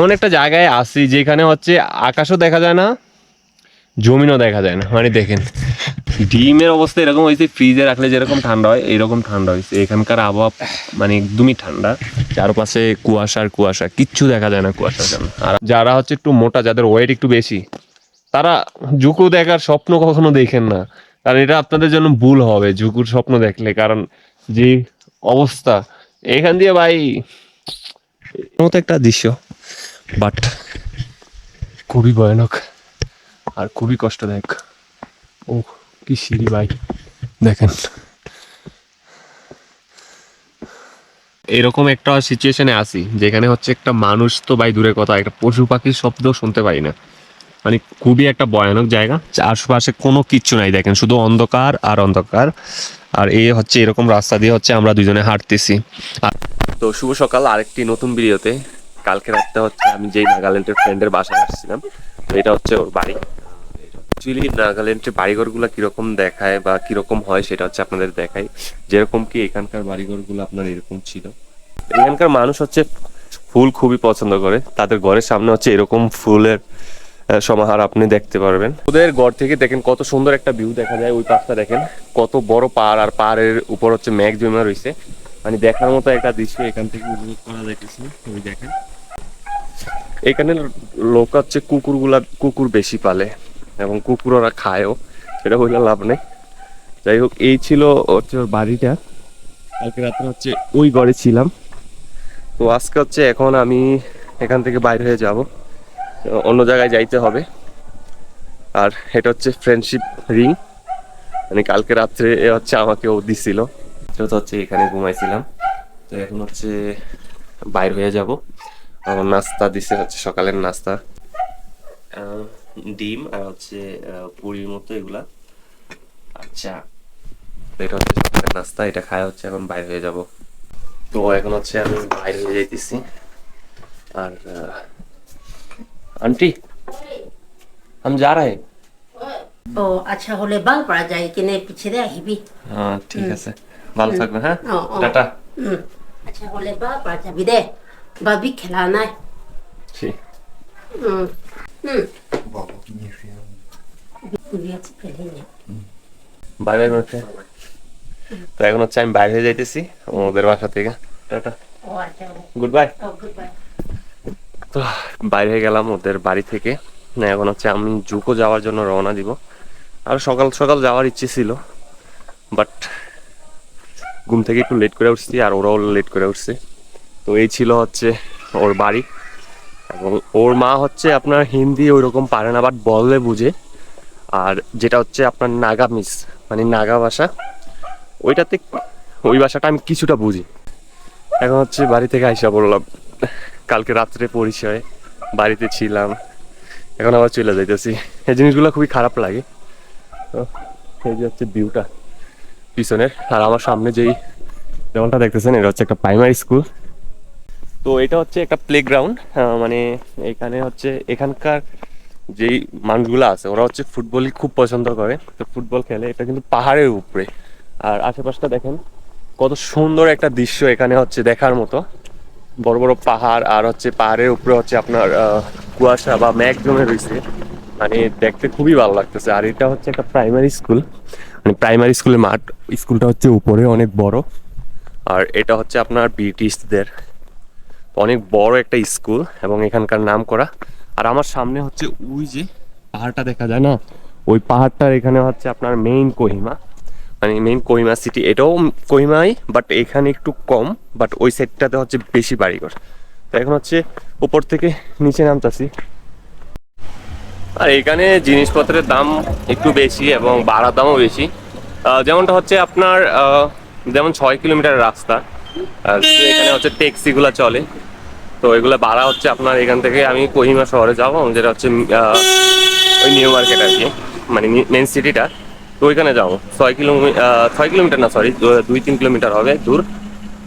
এমন একটা জায়গায় আসি যেখানে হচ্ছে আকাশও দেখা যায় না, জমিনও দেখা যায় না। মানে দেখেন ডিমের অবস্থা এরকম হয়েছে, ফ্রিজে রাখলে যেরকম ঠান্ডা হয় এরকম ঠান্ডা হয়েছে। এখানকার আবহাওয়া মানে একদমই ঠান্ডা, চারপাশে কুয়াশার কুয়াশা, কিচ্ছু দেখা যায় না কুয়াশার জন্য। আর যারা হচ্ছে একটু মোটা, যাদের ওয়েট একটু বেশি, তারা জুকু দেখার স্বপ্ন কখনো দেখেন না, কারণ এটা আপনাদের জন্য ভুল হবে জুকুর স্বপ্ন দেখলে। কারণ যে অবস্থা এখান দিয়ে ভাই, মতো একটা দৃশ্য, বাট খুবই ভয়ানক আর খুবই কষ্টদায়ক। ও কি সিঁড়ি ভাই, দেখেন এরকম একটা সিচুয়েশনে আসি যেখানে হচ্ছে একটা মানুষ তো ভাই দূরের কথা, একটা পশু পাখির শব্দ শুনতে পাই না। মানে খুবই একটা ভয়ানক জায়গা, আশেপাশে কোনো কিচ্ছু নাই, দেখেন শুধু অন্ধকার আর অন্ধকার। আর এই হচ্ছে এরকম রাস্তা দিয়ে হচ্ছে আমরা দুজনে হাঁটতেছি। তো শুভ সকাল আরেকটি নতুন ভিডিওতে। কালকে রাতে হচ্ছে আমি যেই নাগাল্যান্ডের ফ্রেন্ডের বাসায় আসছিলাম, তো এটা হচ্ছে ওর বাড়ি। অ্যাকচুয়ালি নাগাল্যান্ডের বাড়িঘরগুলো কিরকম দেখায় বা কিরকম হয় সেটা হচ্ছে আপনাদের দেখাই। যেরকম কি এখানকার বাড়িঘরগুলো আপনার এরকম ছিল। এখানকার মানুষ হচ্ছে ফুল খুবই পছন্দ করে, তাদের ঘরের সামনে হচ্ছে এরকম ফুলের সমাহার আপনি দেখতে পারবেন। ওদের ঘর থেকে দেখেন কত সুন্দর একটা ভিউ দেখা যায়। ওই পাশটা দেখেন কত বড় পাহাড়, আর পাহাড়ের উপর হচ্ছে মেঘ জমা রয়েছে। মানে দেখার মতো একটা দৃশ্য এখান থেকে উপভোগ করা যাইতেছে। ওই দেখেন এখানে লোক হচ্ছে কুকুর বেশি পালে এবং কুকুর ওরা খায়ও, সেটা বললে লাভ নেই। যাই হোক, এই ছিল হচ্ছে ওর বাড়িটা। কালকে রাত্রে হচ্ছে ওই ঘরে ছিলাম। তো আজকে হচ্ছে এখন আমি এখান থেকে বাইরে হয়ে যাব, অন্য জায়গায় যাইতে হবে। আর এটা হচ্ছে ফ্রেন্ডশিপ রিং, মানে কালকে রাত্রে হচ্ছে আমাকে ও দিছিল। তো হচ্ছে এখানে ঘুমাইছিলাম। তো এখন হচ্ছে বাইর হয়ে যাব। আমার নাস্তা দিছে হচ্ছে সকালের নাস্তা, ডিম আর হচ্ছে পুরির মতো এগুলা। আচ্ছা, এটা হচ্ছে সকালের নাস্তা, এটা খায় হচ্ছে এখন বাইর হয়ে যাব। তো এখন হচ্ছে আমি বাইরে হয়ে যাইতেছি। আর आंटी हम जा रहे हैं। ও আচ্ছা হলে বাল পড়া যায় কিনে পিছিয়ে দিয়ে আহিবি हाँ ठीक है सर, ভালো থাকবেন। হ্যাঁ ও টাটা। আচ্ছা হলে বাল পড়া যাবি দে বাবি খেলা নাই ঠিক। হুম হুম Baba nie wiem. বিয়াছি ফেলে নে বাই বাই মাসে। তো এখন হচ্ছে আমি বাইরে হয়ে যাইতেছি ওদের বাসা থেকে। টাটা, ও আচ্ছা গুড বাই। ও গুড বাই তো বাইরে হয়ে গেলাম ওদের বাড়ি থেকে। না এখন হচ্ছে আমি জুকো যাওয়ার জন্য রওনা দিব। আর সকাল সকাল যাওয়ার ইচ্ছে ছিল, বাট ঘুম থেকে একটু লেট করে উঠছি আর ওরাও লেট করে উঠছে। তো এই ছিল হচ্ছে ওর বাড়ি। এবং ওর মা হচ্ছে আপনার হিন্দি ওইরকম পারে না, বাট বললে বুঝে। আর যেটা হচ্ছে আপনার নাগা মিস, মানে নাগা ভাষা, ওইটাতে ওই ভাষাটা আমি কিছুটা বুঝি। এখন হচ্ছে বাড়ি থেকে আইসা পড়লাম, কালকে রাত্রে পরিচয় বাড়িতে ছিলাম, এখন আবার চলে যাইতেছি। এই জিনিসগুলো খুবই খারাপ লাগে। তো এই যে হচ্ছে ভিউটা পিছনের, আর আমার সামনে যেই যেমনটা দেখতেছেন এটা হচ্ছে একটা প্রাইমারি স্কুল। তো এটা হচ্ছে একটা প্লেগ্রাউন্ড, মানে এখানে হচ্ছে এখানকার যেই মানুষগুলো আছে ওরা হচ্ছে ফুটবলই খুব পছন্দ করে, তো ফুটবল খেলে। এটা কিন্তু পাহাড়ের উপরে, আর আশেপাশটা দেখেন কত সুন্দর একটা দৃশ্য এখানে হচ্ছে দেখার মতো। বড় বড় পাহাড়, আর হচ্ছে পাহাড়ের উপরে হচ্ছে আপনার কুয়াশা বা মেঘ জমে রয়েছে, মানে দেখতে খুবই ভালো লাগতেছে। আর এটা হচ্ছে একটা প্রাইমারি স্কুল, মানে প্রাইমারি স্কুলের মাঠ। স্কুলটা হচ্ছে উপরে অনেক বড়, আর এটা হচ্ছে আপনার ব্রিটিশদের অনেক বড় একটা স্কুল এবং এখানকার নাম করা। আর আমার সামনে হচ্ছে ওই যে পাহাড়টা দেখা যায় না, ওই পাহাড়টার এখানে হচ্ছে আপনার মেইন কোহিমা, মানে মেইন কোহিমা সিটি। এটাও কোহিমাই, বাট এখানে একটু কম, বাট ওই সাইডটাতে হচ্ছে বেশি বাড়িঘর। তো এখন হচ্ছে উপর থেকে নিচে নামতাছি। আর এখানে জিনিসপত্রের দাম একটু বেশি এবং ভাড়ার দামও বেশি। যেমনটা হচ্ছে আপনার যেমন 6 কিলোমিটার রাস্তা, এখানে হচ্ছে ট্যাক্সিগুলো চলে। তো এগুলো ভাড়া হচ্ছে আপনার এখান থেকে আমি কোহিমা শহরে যাবো, যেটা হচ্ছে ওই নিউ মার্কেট আর কি, মানে মেন সিটিটা। তো ওইখানে যাবো 6 কিলোমিটার না, সরি 2-3 কিলোমিটার হবে দূর।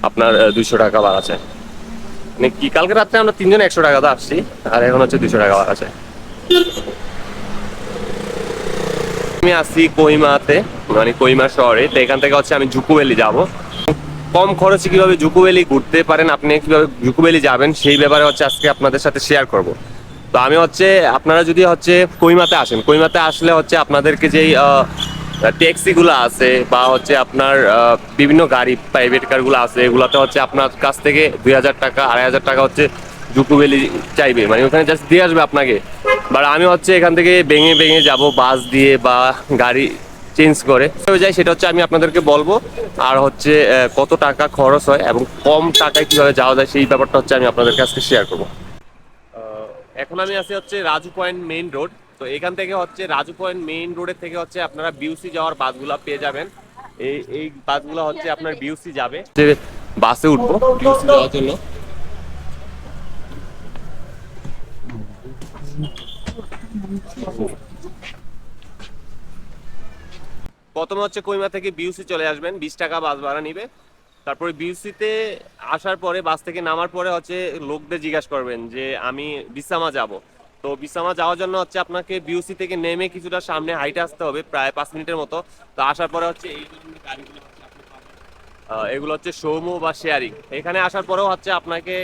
আপনার 200 টাকা ভাড়া চাই। মানে কি কালকে রাত্রে আমরা 3 জন 100 টাকাতে আসছি, আর এখন হচ্ছে 200 টাকা ভাড়া চাই। আমি আসছি কোহিমাতে, মানে কোহিমা শহরে। তো এখান থেকে হচ্ছে আমি জুকো ভ্যালি যাবো। কম খরচে কিভাবে জুকো ভ্যালি ঘুরতে পারেন, আপনি কিভাবে জুকো ভ্যালি যাবেন সেই ব্যাপারে হচ্ছে আজকে আপনাদের সাথে শেয়ার করব। তো আমি হচ্ছে আপনারা যদি হচ্ছে কইমাতে আসেন, কইমাতে আসলে হচ্ছে আপনাদেরকে যেই ট্যাক্সিগুলো আছে বা হচ্ছে আপনার বিভিন্ন গাড়ি প্রাইভেট কারগুলো আছে, এগুলোতে হচ্ছে আপনার কাছ থেকে 2,000 টাকা 2,500 টাকা হচ্ছে জুকো ভ্যালি চাইবে, মানে ওখানে জাস্ট দিয়ে আসবে আপনাকে। বাট আমি হচ্ছে এখান থেকে ভেঙে ভেঙে যাব বাস দিয়ে বা গাড়ি চেঞ্জ করে যাই, সেটা হচ্ছে আমি আপনাদেরকে বলবো। আর হচ্ছে কত টাকা খরচ হয় এবং কম টাকায় কিভাবে যাওয়া যায় সেই ব্যাপারটা হচ্ছে আমি আপনাদের কাছে শেয়ার করবো। এখন আমি আছি হচ্ছে রাজু পয়েন্ট মেইন রোড। তো এখান থেকে হচ্ছে রাজু পয়েন্ট মেইন রোডের থেকে হচ্ছে আপনারা বিউসি যাওয়ার বাসগুলো পেয়ে যাবেন। এই বাসগুলো হচ্ছে আপনার বিউসি যাবে, যে বাসে উঠবো বিউসি যাওয়ার জন্য। প্রথমে হচ্ছে কইমা থেকে বিউসি চলে আসবেন, 20 টাকা বাস ভাড়া নিবে। তারপরে বিউসিতে আসার পরে বাস থেকে নামার পরে হচ্ছে লোকদের জিজ্ঞাসা করবেন যে আমি বিসামা যাব। তো বিসামা যাওয়ার জন্য হচ্ছে আপনাকে বিউসি থেকে নেমে কিছুটা সামনে হাইটে আসতে হবে, প্রায় 5 মিনিটের মতো। তো আসার পরে হচ্ছে এই ধরনের গাড়িগুলো হচ্ছে আপনি পাবেন। এগুলো হচ্ছে সৌমো বা শেয়ারিং। এখানে আসার পরেও হচ্ছে আপনাকে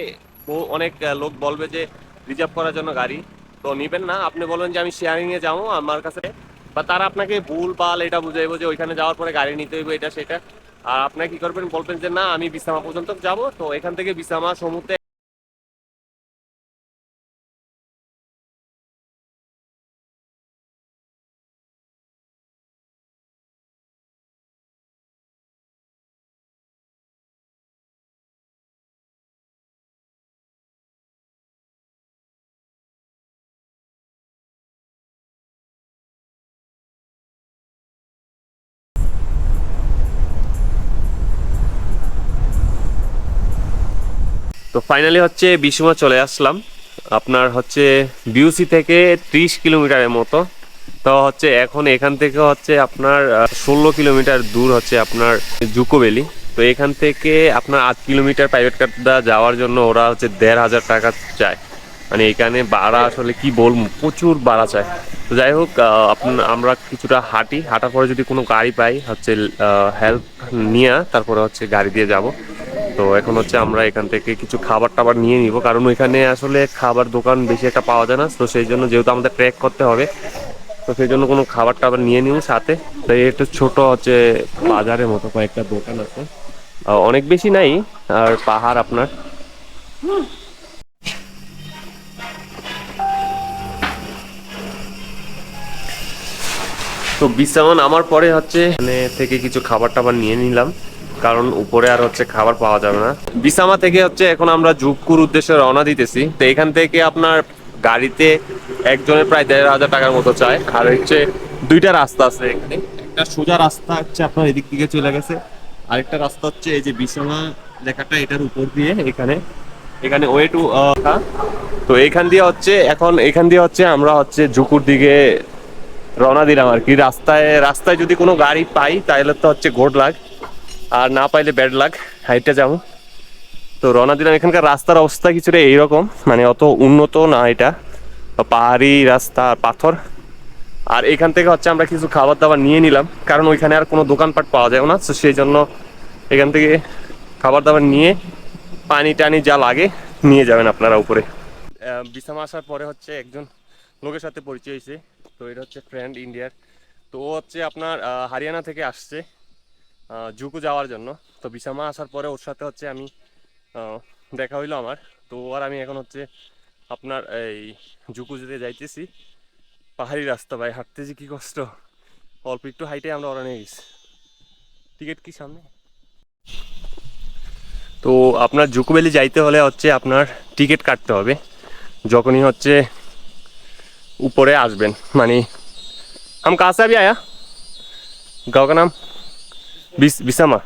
অনেক লোক বলবে যে রিজার্ভ করার জন্য গাড়ি, তো নিবেন না। আপনি বলবেন যে আমি শেয়ারিং এ যাবো আমার কাছে, বা তারা আপনাকে ভুল বাল এটা বুঝাইবো যে ওইখানে যাওয়ার পরে গাড়ি নিতে হইব এটা সেটা। আর আপনাকে কি করবেন, বলবেন যে না আমি বিসামা পর্যন্ত যাব, তো এখান থেকে বিসামা সমুদ্রে। তো ফাইনালি হচ্ছে বিসুমা চলে আসলাম। আপনার হচ্ছে বিউসি থেকে 30 কিলোমিটারের মতো। তো হচ্ছে এখন এখান থেকে হচ্ছে আপনার 16 কিলোমিটার দূর হচ্ছে আপনার জুকো ভ্যালি। তো এখান থেকে আপনার 8 কিলোমিটার প্রাইভেট কার যাওয়ার জন্য ওরা হচ্ছে 1,500 টাকা চায়। মানে এখানে ভাড়া আসলে কি বলবো, প্রচুর ভাড়া চায়। তো যাই হোক, আমরা কিছুটা হাঁটার পরে যদি কোনো গাড়ি পাই হচ্ছে হেল্প নিয়ে তারপরে হচ্ছে গাড়ি দিয়ে যাব। তো এখন হচ্ছে আমরা এখান থেকে কিছু খাবার টাবার নিয়ে নিব, কারণ ওইখানে আসলে খাবার দোকান বেশি একটা পাওয়া যায় না। তো সেই জন্য যেহেতু আমাদের ট্রেক করতে হবে, তো সেই জন্য কোনো খাবার টাবার নিয়ে নিব সাথে। তো একটু ছোট হচ্ছে বাজারের মতো কয়েকটা দোকান আছে, অনেক বেশি নাই। আর পাহাড় আপনার। তো বিশ্রাম আমার পরে হচ্ছে এখানে থেকে কিছু খাবার টাবার নিয়ে নিলাম, কারণ উপরে আর হচ্ছে খাবার পাওয়া যাবে না। বিসামা থেকে হচ্ছে এখন আমরা জুকুর উদ্দেশ্যে রওনা দিতেছি। তো এখান থেকে আপনার গাড়িতে একজনের প্রায় 1,500 টাকার মতো চায়। আর হচ্ছে দুইটা রাস্তা আছে এখানে, একটা সোজা রাস্তা হচ্ছে আপনার এদিক থেকে চলে গেছে, আরেকটা রাস্তা হচ্ছে এই যে বিসামা লেখাটা এটার উপর দিয়ে এখানে এখানে ওয়ে টু। তো এখান দিয়ে হচ্ছে আমরা হচ্ছে জুকুর দিকে রওনা দিলাম আর কি। রাস্তায় যদি কোনো গাড়ি পাই তাহলে তো হচ্ছে গুড লাক, আর না পাইলে ব্যাড লাক, হাইটে যাবো। তো রওনা দিলাম। এখানকার রাস্তার অবস্থা কিছুটা এইরকম, মানে অত উন্নত না, এটা পাহাড়ি রাস্তা পাথর। আর এখান থেকে হচ্ছে আমরা কিছু খাবার দাবার নিয়ে নিলাম, কারণ ওইখানে আর কোনো দোকানপাট পাওয়া যায় না। তো সেই জন্য এখান থেকে খাবার দাবার নিয়ে পানি টানি যা লাগে নিয়ে যাবেন আপনারা উপরে। বিছামা আসার পরে হচ্ছে একজন লোকের সাথে পরিচয় হয়েছে। তো এটা হচ্ছে ফ্রেন্ড ইন্ডিয়ার। তো ও হচ্ছে আপনার হরিয়ানা থেকে আসছে জুকু যাওয়ার জন্য। তো বিছামা আসার পরে ওর সাথে হচ্ছে আমি দেখা হইলো আমার। তো আর আমি এখন হচ্ছে আপনার এই জুকু যেতে যাইতেছি। পাহাড়ি রাস্তা ভাই, হাঁটতে যে কি কষ্ট, অল্প একটু হাইটে আমরা ওরা নিয়ে গেছি। টিকিট কি সামনে? তো আপনার জুকু ভ্যালি যাইতে হলে হচ্ছে আপনার টিকিট কাটতে হবে যখনই হচ্ছে উপরে আসবেন। মানে हम कहाँ से अभी आया, गाँव का नाम বিসামা।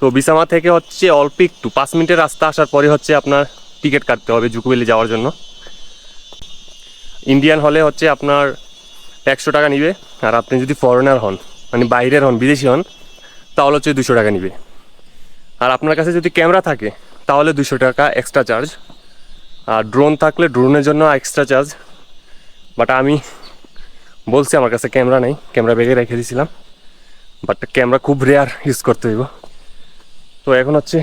তো বিসামা থেকে হচ্ছে অল্প একটু 5 মিনিটের রাস্তা আসার পরে হচ্ছে আপনার টিকিট কাটতে হবে জুকু ভ্যালি যাওয়ার জন্য। ইন্ডিয়ান হলে হচ্ছে আপনার 100 টাকা নিবে, আর আপনি যদি ফরেনার হন মানে বাইরের হন, বিদেশি হন, তাহলে হচ্ছে 200 টাকা নিবে। আর আপনার কাছে যদি ক্যামেরা থাকে তাহলে 200 টাকা এক্সট্রা চার্জ, আর ড্রোন থাকলে ড্রোনের জন্য এক্সট্রা চার্জ। বাট আমি বলছি আমার কাছে ক্যামেরা নেই, ক্যামেরা ব্যাগে রেখে দিয়েছিলাম, বাট ক্যামেরা খুব রেয়ার ইউজ করতে হইব। তো তো এখন হচ্ছে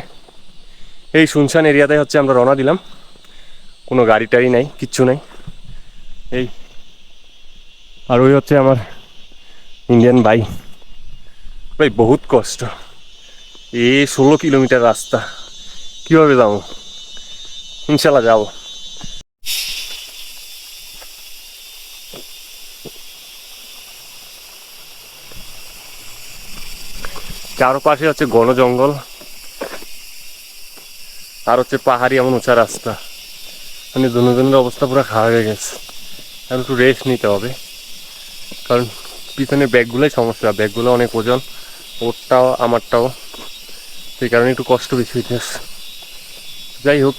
এই শুনশান এরিয়াতে হচ্ছে আমরা রওনা দিলাম, কোনো গাড়ি টাড়ি নাই, কিচ্ছু নাই। এই আর ওই হচ্ছে আমার ইন্ডিয়ান ভাই। ভাই বহুত কষ্ট, এই 16 কিলোমিটার রাস্তা, কিভাবে যাবো? ইনশাল্লাহ যাবো। চারপাশে হচ্ছে ঘন জঙ্গল আর হচ্ছে পাহাড়ি এমন উঁচা রাস্তা, মানে জনজনের অবস্থা পুরো খারাপ হয়ে গেছে। আর একটু রেস্ট নিতে হবে, কারণ পিছনের ব্যাগগুলোই সমস্যা, ব্যাগগুলো অনেক ওজন, ওরটাও আমারটাও, সেই কারণে একটু কষ্ট বেশি হইতেছে। যাই হোক,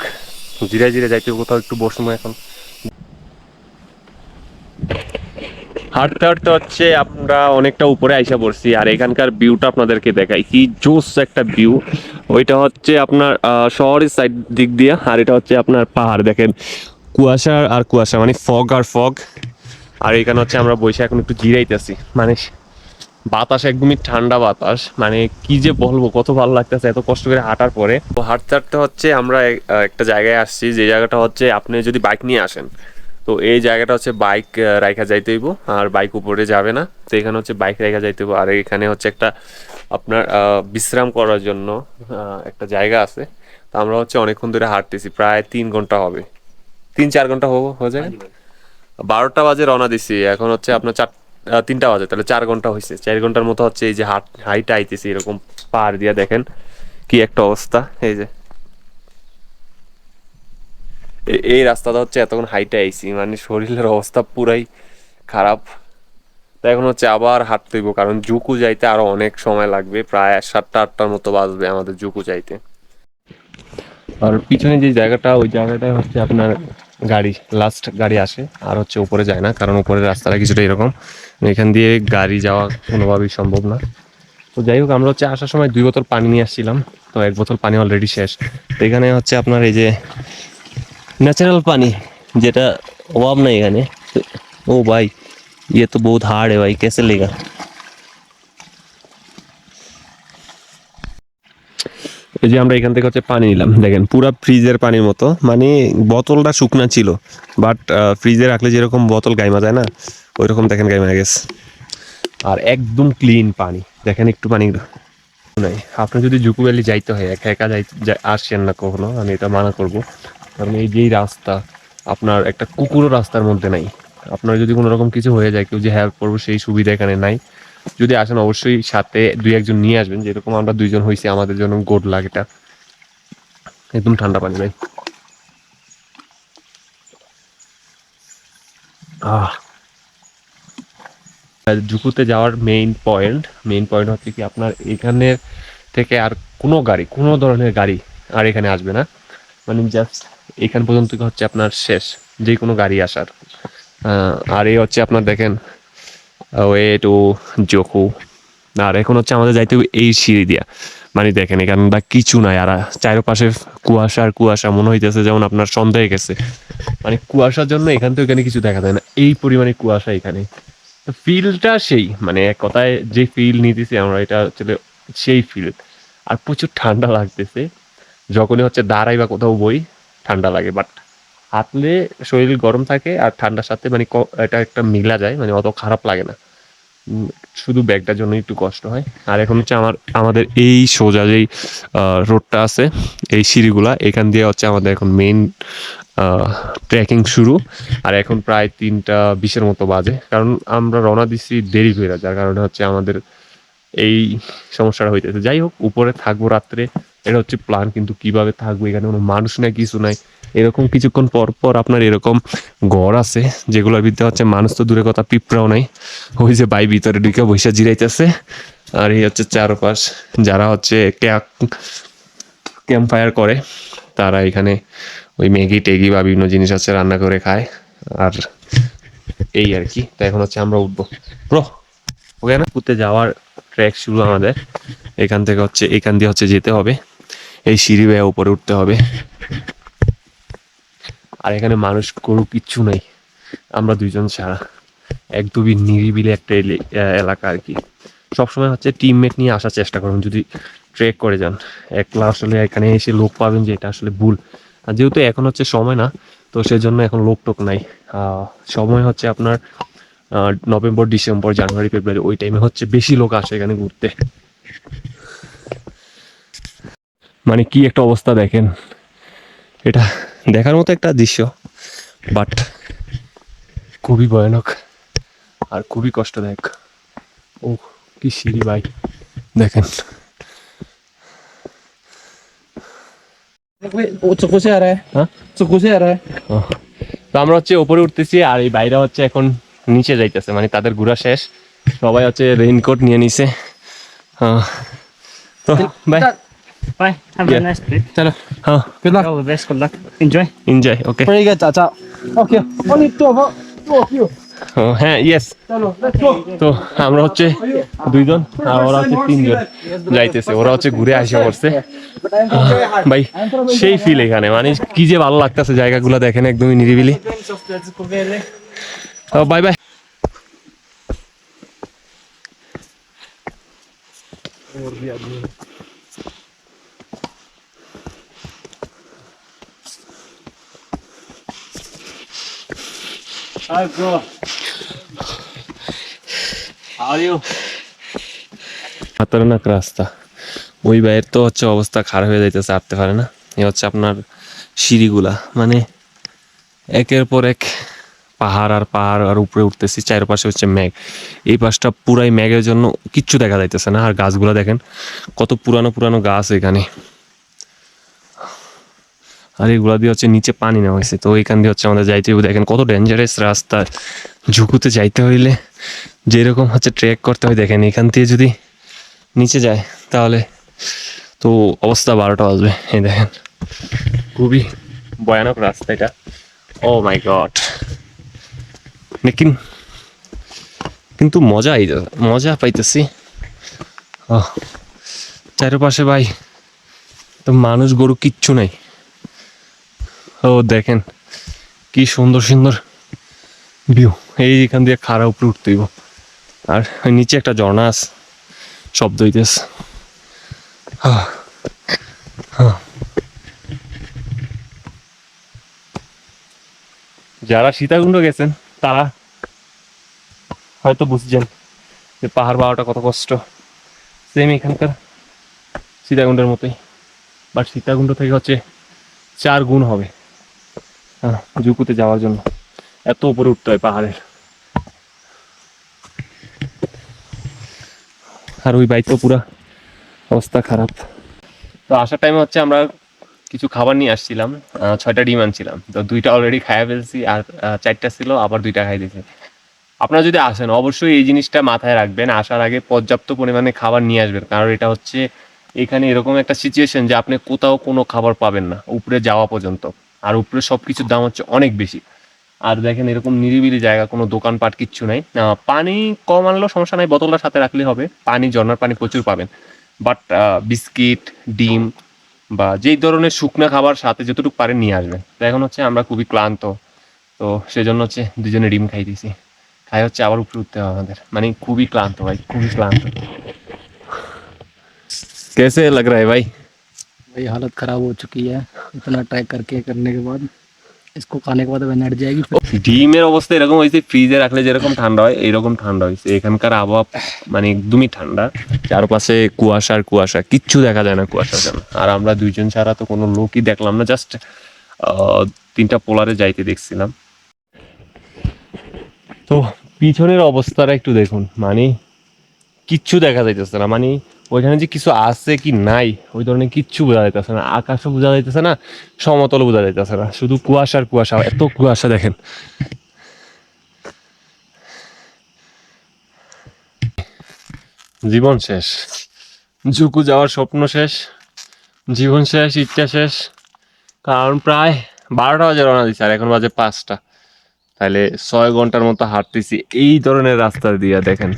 ধীরে ধীরে যাইতে হবে, কোথাও একটু বসবো এখন। হাঁটতে হাঁটতে হচ্ছে আমরা অনেকটা উপরে আইসা পড়ছি, আর এখানকার ভিউটা আপনাদেরকে দেখাই, কি জোস একটা ভিউ। ওইটা হচ্ছে আপনার শহরের সাইড দিক দিয়ে, আর এটা হচ্ছে আপনার পাহাড়। দেখেন কুয়াশা আর কুয়াশা, মানে ফগ আর ফগ। আর এখানে হচ্ছে আমরা বসে এখন একটু জিরাইতেছি, মানে বাতাস একদমই ঠান্ডা বাতাস, মানে কি যে বলবো, কত ভালো লাগতেছে এত কষ্ট করে হাঁটার পরে। তো হাঁটতে হাঁটতে হচ্ছে আমরা একটা জায়গায় আসছি, যে জায়গাটা হচ্ছে আপনি যদি বাইক নিয়ে আসেন, তো এই জায়গাটা হচ্ছে বাইক রাইখা যাইতে হইব, আর বাইক উপরে যাবে না। তো এখানে হচ্ছে বাইক রাইখা যাইতে হইব, আর এখানে হচ্ছে একটা আপনার বিশ্রাম করার জন্য একটা জায়গা আছে। তো আমরা হচ্ছে অনেকক্ষণ ধরে হাঁটতেছি, প্রায় 3 ঘন্টা হবে, 3-4 ঘন্টা হয়ে যায়। 12টা বাজে রওনা দিছি, এখন হচ্ছে আপনার 3টা বাজে, তাহলে 4 ঘন্টা হয়েছে। 4 ঘন্টার মতো হচ্ছে এই যে হাইটা আইতেছি এরকম পাহাড় দিয়া। দেখেন কি একটা অবস্থা, এই যে এই রাস্তাটা হচ্ছে এতক্ষণ হাইটে আইছি, মানে শরীরের অবস্থা পুরাই খারাপ। তাই এখন হচ্ছে আবার হাঁটতে হইব, কারণ জুকু যাইতে আরো অনেক সময় লাগবে, প্রায় 7টা-8টার মতো বাজবে আমাদের জুকু যাইতে। আর পিছনে যে জায়গাটা, ওই জায়গাটায় হচ্ছে আপনার গাড়ি, লাস্ট গাড়ি আসে, আর হচ্ছে উপরে যায় না, কারণ উপরের রাস্তাটা কিছুটা এরকম, এখান দিয়ে গাড়ি যাওয়া কোনোভাবেই সম্ভব না। তো যাই হোক, আমরা হচ্ছে আসার সময় 2 বোতল পানি নিয়ে আসছিলাম, তো 1 বোতল পানি অলরেডি শেষ। তো এখানে হচ্ছে আপনার এই যে ন্যাচারাল পানি, যেটা অভাব নাই এখানে। ও ভাই, ये तो बहुत हार्ड है भाई, कैसे लेगा? এই যে আমরা এখান থেকে হচ্ছে পানি নিলাম, দেখেন পুরা ফ্রিজের পানির মতো, মানে বোতলটা শুকনা ছিল, বাট ফ্রিজে রাখলে যেরকম বোতল গাইমা যায় না, ওই রকম দেখেন গাইমা গেছে। আর একদম ক্লিন পানি, দেখেন একটু পানি নাই। আপনি যদি জুকু ভ্যালি যাইতে হয়, একা একা আসছেন না কখনো, আমি এটা মানা করবো। কারণ এই যেই রাস্তা, আপনার একটা কুকুরও রাস্তার মধ্যে নাই। আপনার যদি কোনো রকম কিছু হয়ে যায়, কেউ যে হেল্প করবো সেই সুবিধা এখানে নাই। যদি আসেন অবশ্যই সাথে 2-1 জন নিয়ে আসবেন, যেরকম আমরা 2 জন হয়েছি, আমাদের জন্য গোড লাগে এটা। একদম ঠান্ডা পানি ভাই। জুকুতে যাওয়ার মেইন পয়েন্ট হচ্ছে কি, আপনার এখানে থেকে আর কোনো ধরনের গাড়ি আর এখানে আসবে না, মানে জাস্ট এখান পর্যন্ত হচ্ছে আপনার শেষ, যে কোনো গাড়ি আসার। আর এই হচ্ছে আপনার দেখেন ওয়ে টু জোকু। আর এখন হচ্ছে আমাদের যাইতে হবে এই সিঁড়ি দিয়া, মানে দেখেন এখানটা কিছু নাই, আর চারপাশে কুয়াশা আর কুয়াশা, মনে হইতেছে যেমন আপনার সন্ধ্যা হয়ে গেছে, মানে কুয়াশার জন্য এখান থেকে এখানে কিছু দেখা যায় না, এই পরিমাণে কুয়াশা এখানে। ফিলটা সেই, মানে এক কথায় যে ফিল নিতেছি আমরা, এটা হচ্ছে সেই ফিল। আর প্রচুর ঠান্ডা লাগতেছে, যখনই হচ্ছে দাঁড়াই বা কোথাও বই, ঠান্ডা লাগে, বাট হাঁটলে শরীর গরম থাকে, আর ঠান্ডার সাথে মানে এটা একটা মিলা যায়, মানে অত খারাপ লাগে না। শুধু ব্যাগটার জন্য একটু কষ্ট হয়। আর এখন হচ্ছে আমাদের এই সোজা যেই রোডটা আছে, এই সিঁড়িগুলা, এখান দিয়ে হচ্ছে আমাদের এখন মেইন ট্রেকিং শুরু। আর এখন প্রায় 3টা 20-এর মতো বাজে, কারণ আমরা রওনা দিচ্ছি দেরি করে, যার কারণে হচ্ছে আমাদের এই সমস্যাটা হইতেছে। যাই হোক, উপরে থাকবো রাত্রে, এটা হচ্ছে প্ল্যান, কিন্তু কিভাবে থাকবো, এখানে কোনো মানুষ নাই, কিছু নাই। এরকম কিছুক্ষণ পর পর আপনার এরকম ঘর আছে, যেগুলোর ভিতরে হচ্ছে মানুষ তো দূরে কথা, পিঁপড়াও নাই। ওই যে ভাই ভিতরে ঢুকে বৈশা জিরাইতেছে। আর এই হচ্ছে চারপাশ, যারা হচ্ছে ক্যাম্প ফায়ার করে, তারা এখানে ওই ম্যাগি টেগি বা বিভিন্ন জিনিস হচ্ছে রান্না করে খায়। আর এই আর কি। তো এখন হচ্ছে আমরা উঠবো ব্রো, ওখানে ঘুরতে যাওয়ার ট্র্যাক শুরু আমাদের। এখান থেকে হচ্ছে এখান দিয়ে হচ্ছে যেতে হবে, এই সিঁড়ি বেয়ে উপরে উঠতে হবে। আর এখানে মানুষ গরু কিচ্ছু নাই, আমরা 2 জন ছাড়া, একদমই নিরিবিলি একটা এলাকা আর কি। সবসময় হচ্ছে টিমমেট নিয়ে আসার চেষ্টা করুন, যদি ট্রেক করে যান। একলা আসলে এখানে এসে লোক পাবেন যে এটা আসলে ভুল। আর যেহেতু এখন হচ্ছে সময় না, তো সেজন্য এখন লোক টোক নাই। সময় হচ্ছে আপনার নভেম্বর, ডিসেম্বর, জানুয়ারি, ফেব্রুয়ারি, ওই টাইমে হচ্ছে বেশি লোক আসে এখানে ঘুরতে। মানে কি একটা অবস্থা দেখেন, এটা দেখার মতো একটা দৃশ্য, বাট খুবই ভয়ানক আর খুবই কষ্টদায়ক। ও কি সিঁড়ি ভাই, দেখেন। वो चक्कू से आ रहा है हाँ? चक्कू से आ रहा है তো আমরা হচ্ছে উপরে উঠতেছি আর এই বাইরে হচ্ছে এখন নিচে যাইতেছে, মানে তাদের ঘোরা শেষ, সবাই হচ্ছে রেইনকোট নিয়ে নিছে। তো by Bye. Have Yeah. a nice trip. चलो হ্যাঁ, good luck All the best. Good luck. Enjoy. Enjoy. Okay, very good चाचा okay only two of you হ্যাঁ, ইয়েস। चलो let's go তো আমরা হচ্ছে 2 জন আর ওরা হচ্ছে 3 জন যাইতেছে, ওরা হচ্ছে ঘুরে আসে পড়ছে। ভাই সেই ফিল এখানে, মানে কি যে ভালো লাগতেছে, জায়গাগুলো দেখেন একদমই নিরিবিলি। Bye bye. Hi, bro. How are you? খতরনাক রাস্তা। ওই ভাইয়ের তো হচ্ছে অবস্থা খারাপ হয়ে যাইতেছে, হাঁটতে পারে না। এ হচ্ছে আপনার সিঁড়িগুলা, মানে একের পর এক পাহাড় আর পাহাড় আর উপরে উঠতেছি, চারপাশে হচ্ছে মেঘ। এই পাশটা পুরাই মেঘের জন্য কিচ্ছু দেখা যাইতেছে না। আর গাছগুলা দেখেন কত পুরানো পুরানো গাছ এখানে, আর এগুলা দিয়ে হচ্ছে নিচে পানি নেওয়া হয়েছে। তো এইখান দিয়ে হচ্ছে আমাদের যাইতে হবে। দেখেন কত ডেঞ্জারাস রাস্তা, ঝুঁকুতে যাইতে হইলে যেরকম হচ্ছে ট্রেক করতে হয়। দেখেন এখান থেকে যদি নিচে যায় তাহলে তো অবস্থা 12টা বাজবে। এই দেখেন খুবই ভয়ানক রাস্তা এটা। ও মাই গড, কিন্তু মজা পাইতেছি। চারপাশে ভাই তো মানুষ গরু কিচ্ছু নাই। ও দেখেন কি সুন্দর সুন্দর ভিউ। এইখান দিয়ে খাড়া উপরে উঠতে হইব, আর ওই নিচে একটা ঝর্ণা আছে, শব্দ হইতেছে। যারা সীতাকুণ্ড গেছেন তারা হয়তো বুঝছেন যে পাহাড় পাওয়াটা কত কষ্ট। সেম এখানকার সীতাকুণ্ডের মতোই, বাট সীতাকুণ্ড থেকে হচ্ছে 4 গুণ হবে জুকুতে যাওয়ার জন্য। এত উপরে উঠতে হয় পাহাড়ের। আর ওই বাইক তো পুরা অবস্থা খারাপ। তো আসার টাইমে হচ্ছে আমরা কিছু খাবার নিয়ে আসছিলাম, 6টা ডিম আনছিলাম, তো 2টা অলরেডি খাইয়া ফেলছি, আর 4টা ছিল, আবার 2টা খাই দিয়েছি। আপনারা যদি আসেন অবশ্যই এই জিনিসটা মাথায় রাখবেন, আসার আগে পর্যাপ্ত পরিমাণে খাবার নিয়ে আসবেন। কারণ এটা হচ্ছে এখানে এরকম একটা সিচুয়েশন যে আপনি কোথাও কোনো খাবার পাবেন না উপরে যাওয়া পর্যন্ত, আর উপরে সব কিছুর দাম হচ্ছে অনেক বেশি। আর দেখেন এরকম নিরিবিলি জায়গা, কোনো দোকানপাট কিচ্ছু নাই। পানি কম আনলেও সমস্যা নাই, বোতলটা সাথে রাখলেই হবে। পানি, ঝর্ণার পানি প্রচুর পাবেন, বাট বিস্কিট, ডিম বা যেই ধরনের শুকনা খাবার সাথে যতটুকু পারেন নিয়ে আসবেন। তো এখন হচ্ছে আমরা খুবই ক্লান্ত, তো সেজন্য হচ্ছে 2জনে ডিম খাই দিয়েছি। খাই হচ্ছে আবার উপরে উঠতে হবে আমাদের, মানে খুবই ক্লান্ত ভাই, খুবই ক্লান্ত। कैसे लग रहा है भाई? भाई हालत खराब हो चुकी है इतना ट्रैक करने के बाद इसको खाने के बाद अब एनर्जी आएगी ডিমের অবস্থা এরকম হয়েছে, ফ্রিজে রাখলে যেরকম ঠান্ডা হয় এইরকম ঠান্ডা হয়েছে। এখানকার আবহাওয়া মানে একদমই ঠান্ডা, চারপাশে কুয়াশা আর কুয়াশা, কিচ্ছু দেখা যায় না কুয়াশার জন্য। আর আমরা 2জন ছাড়া তো কোনো লোকই দেখলাম না, জাস্ট 3টা পোলারে যাইতে দেখছিলাম। তো পিছনের অবস্থাটা একটু দেখুন, মানে কিচ্ছু দেখা যাইতেছে না, মানে ওইখানে যে কিছু আছে কি নাই ওই ধরনের কিচ্ছু বোঝা যাইতেছে না। আকাশও বোঝা যাইতেছে না, সমতল বোঝা যাইতেছে না, শুধু কুয়াশার কুয়াশা, এত কুয়াশা দেখেন। জীবন শেষ, জুকু যাওয়ার স্বপ্ন শেষ, জীবন শেষ, ইচ্ছা শেষ। কারণ প্রায় 12টা বাজে রওনা দিচ্ছে আর এখন বাজে 5টা, তাহলে 6 ঘন্টার মতো হাঁটতেছি এই ধরনের রাস্তা দিয়ে। দেখেন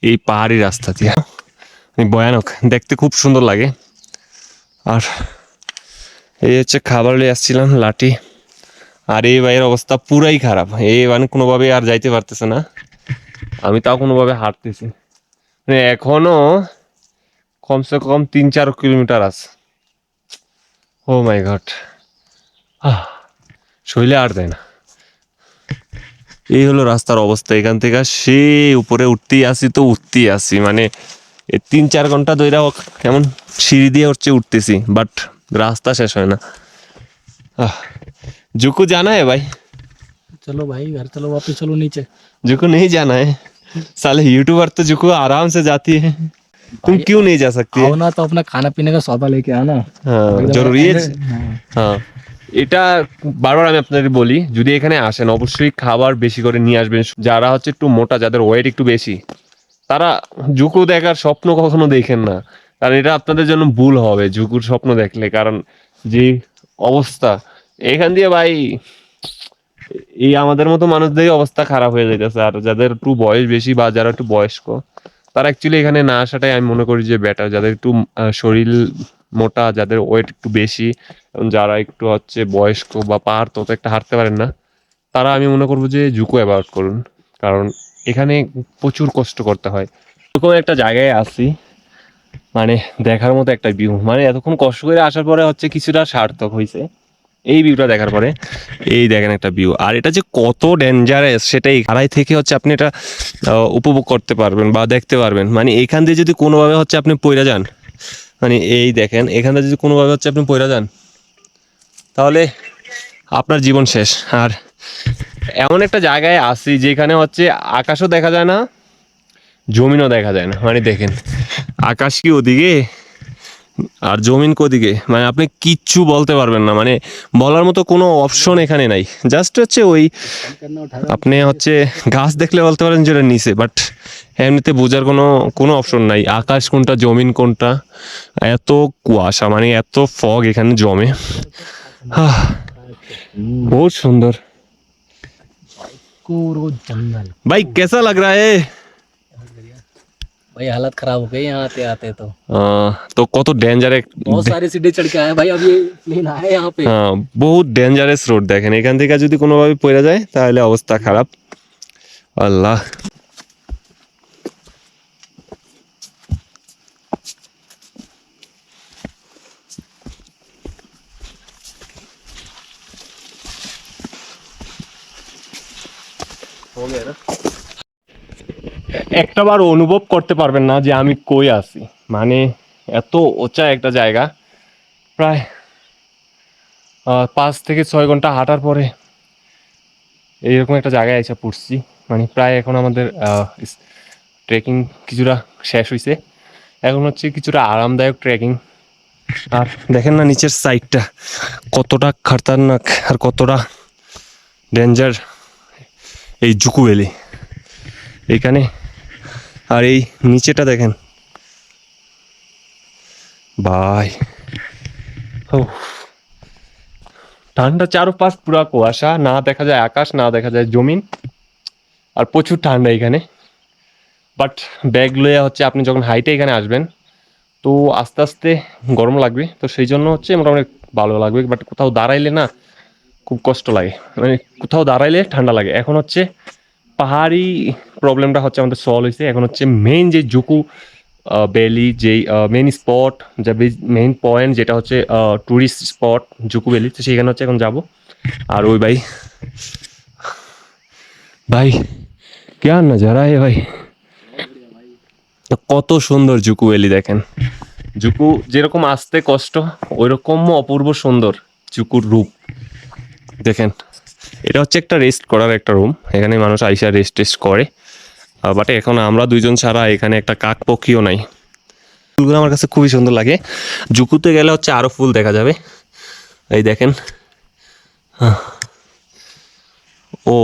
এই পাহাড়ি রাস্তা দিয়ে, ভয়ানক, দেখতে খুব সুন্দর লাগে। আর এই হচ্ছে খাবার নিয়ে আসছিলাম, লাঠি। আর এই ভাইয়ের অবস্থা পুরাই খারাপ, এই মানে কোনোভাবে আর যাইতে পারতেছে না। আমি তাও কোনোভাবে হাঁটতেছি, মানে এখনো কমসে কম 3-4 কিলোমিটার আছে। ও মাই গড, শৈলে আর দেয় না। এই হলো রাস্তার অবস্থা। এখান থেকে সে উপরে উঠতেই আসি, মানে 3-4 ঘন্টা ধরে এমন সিঁড়ি দিয়ে উঠতেছি, বাট রাস্তা শেষ হয় না। जुकू जाना है भाई? चलो भाई घर चलो, वापस चलो नीचे। जुकू नहीं जाना है? साले यूट्यूबर तो जुकू आराम से जाती है, तुम भाई, क्यों नहीं जा सकती है? आओ ना तो अपना खाना पीने का सौदा लेके आना। হ্যাঁ, एकदम জরুরি। हाँ। হ্যাঁ, এটা বারবার আমি আপনাদের বলি, যদি এখানে আসেন অবশ্যই খাবার বেশি করে নিয়ে আসবেন। যারা হচ্ছে একটু মোটা, যাদের ওয়েট একটু বেশি, তারা জুকু দেখার স্বপ্ন কখনো দেখেন না, কারণ এটা আপনাদের জন্য ভুল হবে জুকুর স্বপ্ন দেখলে। কারণ যে অবস্থা এখান দিয়ে ভাই, এই আমাদের মতো মানুষদের অবস্থা খারাপ হয়ে যাইতেছে। আর যাদের একটু বয়স বেশি বা যারা একটু বয়স্ক, তারা অ্যাকচুয়ালি এখানে না আসাটাই আমি মনে করি যে বেটার। যাদের একটু শরীর মোটা, যাদের ওয়েট একটু বেশি, এবং যারা একটু হচ্ছে বয়স্ক বা পাহাড় তত একটা হাঁটতে পারেন না, তারা আমি মনে করবো যে জুকো অ্যাভয়েড করুন। কারণ এখানে প্রচুর কষ্ট করতে হয়। এরকম একটা জায়গায় আসি, মানে দেখার মতো একটা ভিউ, মানে এতক্ষণ কষ্ট করে আসার পরে হচ্ছে কিছুটা সার্থক হয়েছে এই ভিউটা দেখার পরে। এই দেখেন একটা ভিউ, আর এটা যে কত ডেঞ্জারাস সেটাই আড়াই থেকে হচ্ছে আপনি এটা উপভোগ করতে পারবেন বা দেখতে পারবেন। মানে এখান দিয়ে যদি কোনোভাবে হচ্ছে আপনি পইরা যান, মানে এই দেখেন এখান দিয়ে যদি কোনোভাবে হচ্ছে আপনি পইরা যান, তাহলে আপনার জীবন শেষ। আর এমন একটা জায়গায় আসি যেখানে হচ্ছে আকাশও দেখা যায় না, জমিনও দেখা যায় না। মানে দেখেন আকাশ কি ওদিকে আর জমিন কোদিকে, মানে আপনি কিচ্ছু বলতে পারবেন না। মানে বলার মতো কোনো অপশন এখানে নাই। জাস্ট হচ্ছে ওই আপনি হচ্ছে গাছ দেখলে বলতে পারেন যে ওটা নিচে, বাট এমনিতে বোঝার কোনো অপশন নাই। আকাশ কোনটা, জমিন কোনটা, এত কুয়াশা, মানে এত ফগ এখানে জমে। बहुत सुंदर पूरा जंगल। भाई, कैसा लग रहा है? भाई हालत खराब हो गई यहाँ आते आते तो। तो কত ডেঞ্জারাস, बहुत सारी सीढ़ी चढ़ के आए भाई, अब ये प्लेन आए यहाँ पे। বহুত ডেঞ্জারাস রোড। দেখেন এখান থেকে যদি কোনোভাবে পড়ে যায় তাহলে অবস্থা খারাপ। আল্লাহ, একটাবার অনুভব করতে পারবেন না যে আমি কই আছি। মানে এত উঁচা একটা জায়গা, প্রায় 5 থেকে 6 ঘন্টা হাঁটার পরে এইরকম একটা জায়গায় এসে পড়ছি। মানে প্রায় এখন আমাদের ট্রেকিং কিছুটা শেষ হয়েছে, এখন হচ্ছে কিছুটা আরামদায়ক ট্রেকিং। আর দেখেন না নিচের সাইডটা কতটা খতরনাক আর কতটা ডেঞ্জার, এই জুকু ভ্যালি এইখানে। আর এই নিচেটা দেখেন ভাই, ও ঠান্ডা, চারপাশ পুরা কুয়াশা, না দেখা যায় আকাশ, না দেখা যায় জমিন, আর প্রচুর ঠান্ডা এখানে। বাট ব্যাগ লয়ে হচ্ছে আপনি যখন হাইটে এখানে আসবেন, তো আস্তে আস্তে গরম লাগবে, তো সেই জন্য হচ্ছে মোটামুটি ভালো লাগবে। বাট কোথাও দাঁড়াইলে না খুব কষ্ট লাগে, মানে কোথাও দাঁড়াইলে ঠান্ডা লাগে। এখন হচ্ছে পাহাড়ি প্রবলেমটা হচ্ছে আমাদের সলভ হয়েছে। এখন হচ্ছে মেইন যে জুকু ভ্যালি, যেই মেইন স্পট, যা মেইন পয়েন্ট, যেটা হচ্ছে টুরিস্ট স্পট জুকু ভ্যালি, তো সেখানে হচ্ছে এখন যাব। আর ওই ভাই ভাই क्या नजारा है भाई, কত সুন্দর জুকু ভ্যালি। দেখেন জুকু যেরকম আসতে কষ্ট, ওই রকম অপূর্ব সুন্দর জুকুর রূপ। দেখেন এটা হচ্ছে একটা রেস্ট করার একটা রুম, এখানে মানুষ আইসা রেস্ট টেস্ট করে। বাট এখন আমরা দুইজন ছাড়া এখানে একটা কাক পক্ষীও নাই। ফুলগুলো আমার কাছে খুবই সুন্দর লাগে। জুকুতে গেলে হচ্ছে আরো ফুল দেখা যাবে, এই দেখেন। ও,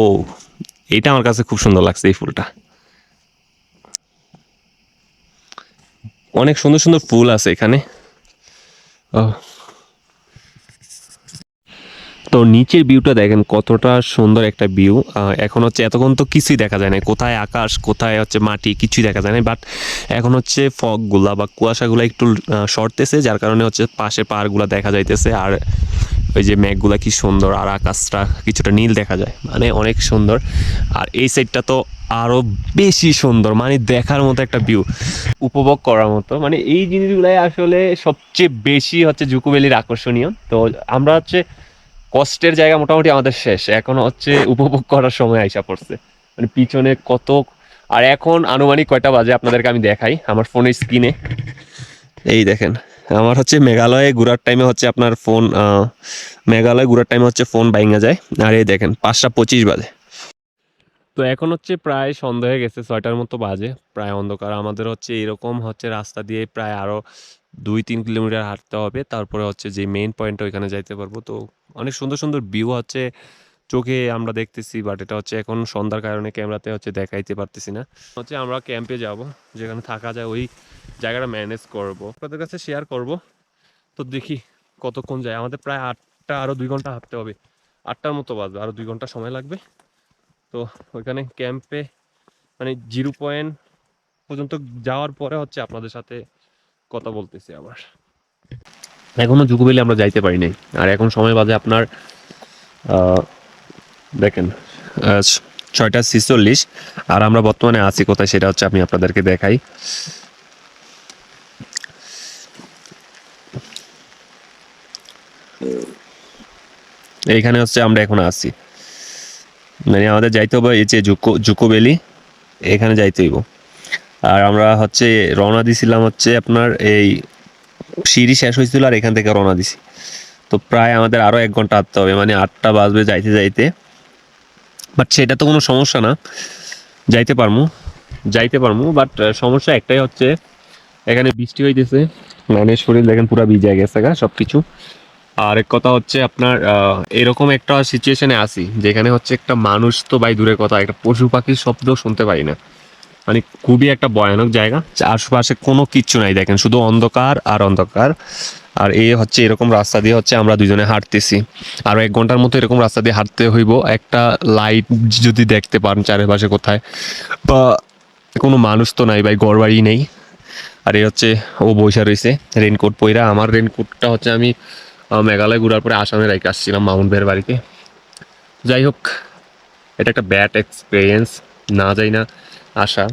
এটা আমার কাছে খুব সুন্দর লাগছে, এই ফুলটা। অনেক সুন্দর সুন্দর ফুল আছে এখানে। তো নিচের ভিউটা দেখেন কতটা সুন্দর একটা ভিউ। এখন হচ্ছে এতক্ষণ তো কিছুই দেখা যায় না, কোথায় আকাশ কোথায় হচ্ছে মাটি কিছুই দেখা যায় না, বাট এখন হচ্ছে ফগগুলা বা কুয়াশাগুলো একটু সরতেছে, যার কারণে হচ্ছে পাশে পাহাড়গুলা দেখা যাইতেছে। আর ওই যে মেঘগুলা কি সুন্দর, আর আকাশটা কিছুটা নীল দেখা যায়, মানে অনেক সুন্দর। আর এই সাইডটা তো আরো বেশি সুন্দর, মানে দেখার মতো একটা ভিউ, উপভোগ করার মতো। মানে এই জিনিসগুলাই আসলে সবচেয়ে বেশি হচ্ছে জুকো ভ্যালির আকর্ষণীয়। তো আমরা হচ্ছে কষ্টের জায়গা মোটামুটি আমাদের শেষ, এখন হচ্ছে উপভোগ করার সময় আইসা পড়ছে। মানে পিছনে কত, আর এখন আনুমানিক কয়টা বাজে আপনাদেরকে আমি দেখাই আমার ফোনের স্ক্রিনে। এই দেখেন, আমার হচ্ছে মেঘালয়ে ঘোরার টাইমে হচ্ছে আপনার ফোন, মেঘালয় ঘোরার টাইমে হচ্ছে ফোন ভাঙা যায়। আর এই দেখেন 5:25 বাজে। তো এখন হচ্ছে প্রায় সন্ধ্যা হয়ে গেছে, 6টার মতো বাজে, প্রায় অন্ধকার। আমাদের হচ্ছে এরকম হচ্ছে রাস্তা দিয়ে প্রায় আরও 2-3 কিলোমিটার হাঁটতে হবে, তারপরে হচ্ছে যে মেইন পয়েন্ট ওইখানে যাইতে পারবো। তো অনেক সুন্দর সুন্দর ভিউ হচ্ছে চোখে আমরা দেখতেছি, বাট এটা হচ্ছে এখন সন্ধ্যার কারণে ক্যামেরাতে হচ্ছে দেখাইতে পারতেছি না। হচ্ছে আমরা ক্যাম্পে যাব, যেখানে থাকা যায় ওই জায়গাটা ম্যানেজ করব, আপনাদের কাছে শেয়ার করব। তো দেখি কতক্ষণ যায়, আমাদের প্রায় 8টা, আরও 2 ঘন্টা হাঁটতে হবে। 8টার মতো বাজবে, আরও 2 ঘন্টা সময় লাগবে। তো ওইখানে ক্যাম্পে মানে 0 পয়েন্ট পর্যন্ত যাওয়ার পরে হচ্ছে আপনাদের সাথে কথা বলতেছি আবার। এখনো জুকো ভ্যালি আমরা যাইতে পারি নাই, আর এখন সময় বাজে আপনার দেখেন 6:46। আর আমরা বর্তমানে আছি কোথায় সেটা হচ্ছে আমি আপনাদেরকে দেখাই। এইখানে হচ্ছে আমরা এখন আছি, মানে আমাদের যাইতে হবে এই যে জুকো ভ্যালি, এখানে যাইতে হইব। আর আমরা হচ্ছে রওনা দিছিলাম হচ্ছে আপনার এই সিঁড়ি শেষ হয়েছিল, আর এখান থেকে রওনা দিছি। তো প্রায় আমাদের আরও 1 ঘন্টা হাঁটতে হবে, মানে 8টা বাজবে যাইতে যাইতে। বাট সেটা তো কোনো সমস্যা না, যাইতে পারমু। বাট সমস্যা একটাই হচ্ছে এখানে বৃষ্টি হইতেছে, মানে শরীর দেখেন পুরা ভিজে গেছে গা সব কিছু। আর এক কথা হচ্ছে আপনার এরকম একটা সিচুয়েশনে আছি যেখানে হচ্ছে একটা মানুষ তো ভাই দূরের কথা, একটা পশু পাখির শব্দ শুনতে পারি না। মানে খুবই একটা ভয়ানক জায়গা, আশপাশে কোনো কিচ্ছু নাই, দেখেন শুধু অন্ধকার আর অন্ধকার। আর এই হচ্ছে এরকম রাস্তা দিয়ে হচ্ছে আমরা দুজনে হাঁটতেছি, আরও 1 ঘন্টার মতো এরকম রাস্তা দিয়ে হাঁটতে হইব। একটা লাইট যদি দেখতে পান চারিপাশে কোথায়, বা কোনো মানুষ তো নাই ভাই, ঘরবাড়ি নেই। আর এই হচ্ছে ও বৈশা রয়েছে রেনকোট পইরা। আমার রেনকোটটা হচ্ছে আমি মেঘালয় ঘোরার পরে আসামে রেখে আসছিলাম মামুন ভাইয়ের বাড়িতে। যাই হোক, এটা একটা ব্যাড এক্সপিরিয়েন্স, না যাই না আসা।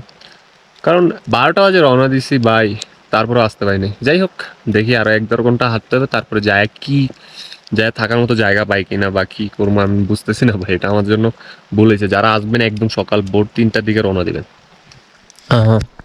কারণ 12টা বাজে রওনা দিছি ভাই, তারপরে আসতে পারিনি। যাই হোক, দেখি আরও 1-1.5 ঘন্টা হাঁটতে হবে, তারপরে যায় থাকার মতো জায়গা পাই কিনা বা কী করবো আমি বুঝতেছি না ভাই। এটা আমার জন্য ভুল হয়েছে। যারা আসবেন একদম সকাল ভোর 3টার দিকে রওনা দিবেন।